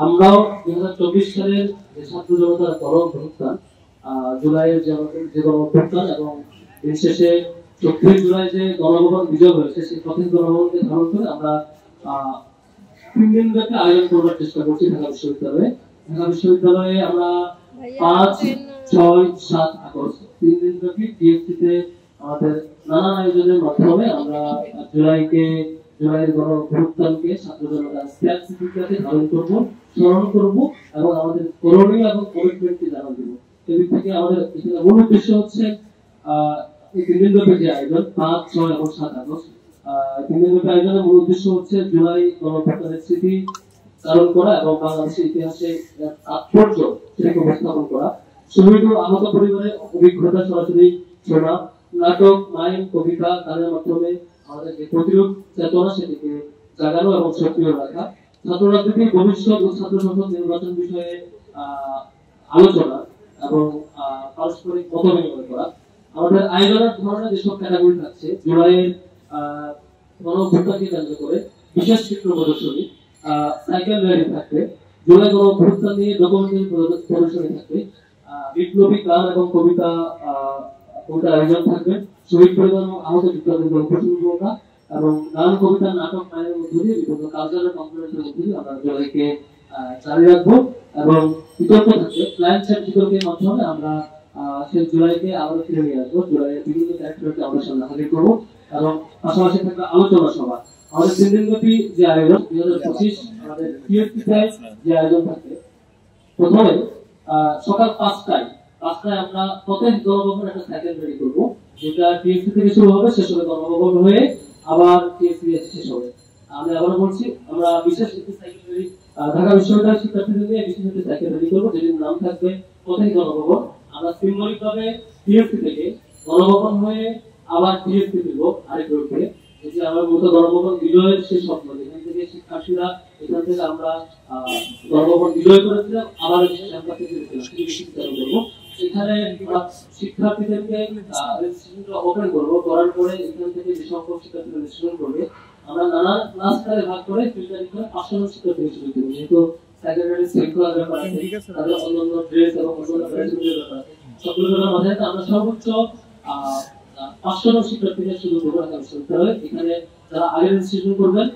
আমরাও 2024 সালের যে ছাত্র জনতার গণঅভ্যুত্থান, জুলাইয়ের যে গণঅভ্যুত্থান এবং দিন শেষে 24 জুলাই যে গণভবন বিজয় হয়েছে, সেই প্রথম গণভবনকে ধারণ করে আমরা 3 দিন ব্যাপী আয়োজন করবার চেষ্টা করছি ঢাকা বিশ্ববিদ্যালয়ে। ঢাকা বিশ্ববিদ্যালয়ে আমরা 5, 6, 7 আগস্ট 3 দিন ব্যাপী টিএসসিতে আমাদের নানান আয়োজনের মাধ্যমে আমরা জুলাইয়ের গণঅভ্যুত্থানকে ছাত্র জনতার স্পেসিফিকভাবে ধারণ করব, স্মরণ করব এবং আমাদের করণীয় এবং কমিটমেন্টকে জানান দেব। এদিক থেকে আমাদের মূল উদ্দেশ্য হচ্ছে এই 3 দিন ব্যাপী যে আয়োজন 5, 6 এবং 7 আগস্ট 3 দিন ব্যাপী আয়োজনের মূল উদ্দেশ্য হচ্ছে জুলাই গণঅভ্যুত্থানের স্মৃতি চালন করা এবং বাংলাদেশের ইতিহাসে তাৎপর্য সেটাকে উপস্থাপন করা, শহীদ ও আহত পরিবারের অভিজ্ঞতা সরাসরি শোনা, নাটক, মাইম, কবিতা, গানের মাধ্যমে আমাদের যে প্রতিরোধ চেতনা সেটিকে জাগানো এবং সক্রিয় রাখা, ছাত্র রাজনীতির ভবিষ্যৎ ও ছাত্র সংসদ নির্বাচন বিষয়ে আলোচনা এবং পারস্পরিক মত বিনিময় করা। আমাদের আয়োজনের ধরনের যেসব ক্যাটাগরি থাকছে, জুলাইয়ের গণঅভ্যুত্থানকে কেন্দ্র করে বিশেষ চিত্র প্রদর্শনী, সাইকেল র্যালি থাকবে, জুলাই গণঅভ্যুত্থান নিয়ে ডকুমেন্টারি প্রদর্শনী থাকবে, বিপ্লবী গান এবং কবিতার আয়োজন থাকবে, শহীদ পরিবার এবং আহত যোদ্ধাদের গল্প এবং গান, কবিতা, নাটক, গানের মধ্যে দিয়ে বিভিন্ন কালচারাল কম্পোনেন্টের মধ্যে দিয়ে আমরা জুলাইকে চালিয়ে রাখবো এবং বিতর্ক থাকবে। প্ল্যান সেট বিতর্কের মাধ্যমে আমরা সেই জুলাইকে আবারও ফিরে নিয়ে আসবো, জুলাইয়ের বিভিন্ন ক্যারেক্টারকে আমাদের সামনে হাজির করবো এবং পাশাপাশি থাকবে আলোচনা সভা। আমাদের 3 দিনব্যাপী যে আয়োজন 2025 আমাদের টিএসসিতে যে আয়োজন থাকবে, প্রথমে সকাল 5টায় আমরা প্রত্যেক গণভবন একটা সাইকেল রেডি করবো, যেটা টিএসসি থেকে শুরু হবে, শেষ হবে গণভবন হয়ে আবার টিএসসি শেষ হবে। আমি আবারও বলছি, আমরা বিশেষ একটি সাইকেল রেডি ঢাকা বিশ্ববিদ্যালয়ের শিক্ষার্থীদের নিয়ে বিশেষ একটি সাইকেল রেডি করবো, যেটির নাম থাকবে প্রত্যেক গণভবন। আমরা সিম্বলিক ভাবে টিএসসি থেকে গণভবন হয়ে আবার টিএসসি দিব আরেক রূপে, যেটি আমার মূলত গণভবন বিজয়ের সেই স্বপ্ন, যেখান থেকে শিক্ষার্থীরা এখান থেকে আমরা গণভবন বিজয় করেছিলাম, আবার এখানে শিক্ষার্থীদেরকে রেজিস্ট্রেশনটা ওপেন করবো, করার পরে এখান থেকে যে সকল শিক্ষার্থীরা রেজিস্ট্রেশন করবে আমরা নানা ক্লাসে ভাগ করে ফিল্টারিং করে 500 শিক্ষার্থী হিসেবে দেবো। যেহেতু সেকেন্ডারি শৃঙ্খলার ব্যাপার আছে, তাদের অন্যান্য ড্রেস এবং অন্যান্য প্যারামিটারের ব্যাপার আছে, সবগুলোর মাঝে আমরা সর্বোচ্চ 500 শিক্ষার্থীদের শুধু ঢাকা বিশ্ববিদ্যালয়ে এখানে যারা আগে রেজিস্ট্রেশন করবেন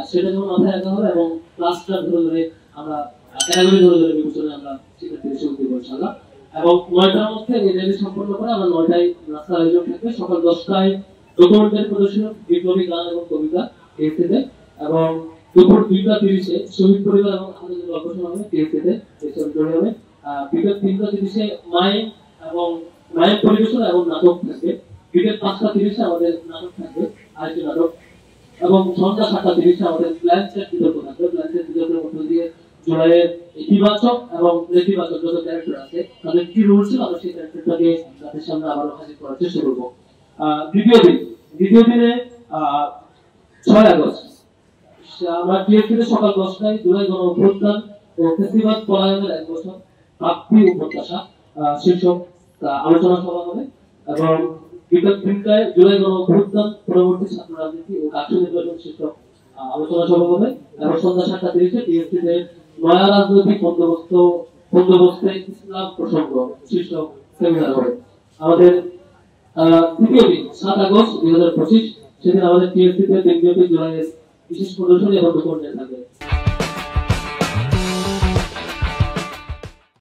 সেটা যেমন মাথায় রাখা হবে এবং ক্লাসটা ধরে আমরা ক্যাটাগরি ধরে বিবেচনা আমরা শিক্ষার্থীদের শুরু করবো ইনশাআল্লাহ। এবং 9টার মধ্যে এই র্যালি সম্পন্ন করে আমরা 9টায় নাস্তার আয়োজন থাকবে, সকাল 10টায় ডকুমেন্টারি প্রদর্শন, বিপ্লবী গান এবং কবিতা টিএসসিতে, এবং দুপুর 2টা 30-এ শহীদ পরিবার এবং আমাদের গল্প শোনা হবে টিএসসিতে হবে, বিকেল 3টা 30-এ মাইম এবং মাইম পরিবেশন এবং নাটক থাকবে, বিকেল 5টা 30-এ আমাদের নাটক থাকবে আরেকটি নাটক, এবং সন্ধ্যা 7টা 30-এ আমাদের প্ল্যান সেট বিতর্ক থাকবে। প্ল্যান সেট বিতর্কের মধ্যে দিয়ে জুলাইয়ের ইতিবাচক এবং নেতিবাচক যত ক্যারেক্টার আছে তাদের কি রোল ছিল আমরা সেই ক্যারেক্টারটাকে তাদের সামনে আবারও হাজির করার চেষ্টা করবো। দ্বিতীয় দিনে 6 আগস্ট আমরা টিএসসিতে সকাল 10টায় জুলাই গণঅভ্যুত্থান ও ফেস্টিভাল পলায়নের 1 বছর প্রাপ্তি ও প্রত্যাশা শীর্ষক আলোচনা সভা হবে, এবং বিকেল 3টায় জুলাই গণঅভ্যুত্থান পরবর্তী ছাত্র রাজনীতি ও ডাকসু নির্বাচন শীর্ষক আলোচনা সভা হবে, এবং সন্ধ্যা 7টা 30-এ টিএসসিতে নয়া রাজনৈতিক বন্দোবস্তে ইসলাম প্রসঙ্গ শীর্ষক সেমিনার হবে। আমাদের তৃতীয় দিন 7 আগস্ট 2025 সেদিন আমাদের টিএসসিতে 3 জুলাইয়ের বিশেষ প্রদর্শনী এবং ডকুমেন্টারি থাকবে।